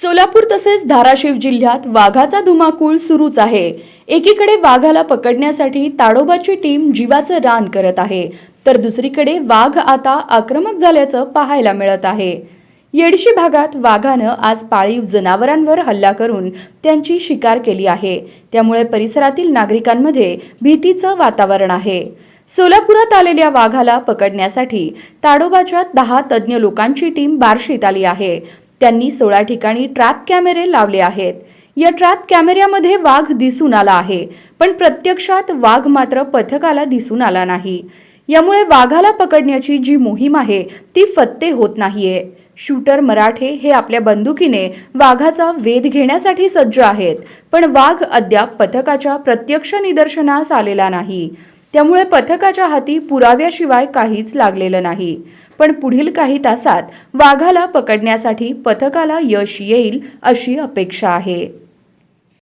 सोलापूर तसेच धाराशिव जिल्ह्यात वाघाचा धुमाकूळ सुरूच आहे। एकीकडे वाघाला पकडण्यासाठी ताडोबाची टीम जीवाचं रान करत आहे, तर दुसरीकडे वाघ आता आक्रमक झाल्याचं पाहायला मिळत आहे। येडशी भागात वाघानं आज पाळीव जनावरांवर हल्ला करून त्यांची शिकार केली आहे। त्यामुळे परिसरातील नागरिकांमध्ये भीतीचं वातावरण आहे। सोलापुरात आलेल्या वाघाला पकडण्यासाठी ताडोबाच्या 10 तज्ञ लोकांची टीम बार्शीत आली आहे। त्यांनी 16 ठिकाणी ट्रॅप कॅमेरे लावले आहेत। या ट्रॅप कॅमेऱ्यामध्ये वाघ दिसून आला आहे, पण प्रत्यक्षात वाघ मात्र पथकाला दिसून आला नाही। यामुळे वाघाला पकडण्याची जी मोहीम आहे ती फत्ते होत नाहीये। शूटर मराठे हे आपल्या बंदुकीने वाघाचा वेध घेण्यासाठी सज्ज आहेत, पण वाघ अद्याप पथकाच्या प्रत्यक्ष निदर्शनास आलेला नाही। त्यामुळे पथकाच्या हाती पुराव्याशिवाय काहीच लागलेलं नाही। पण पुढील काही तासात वाघाला पकडण्यासाठी पथकाला यश येईल अशी अपेक्षा आहे।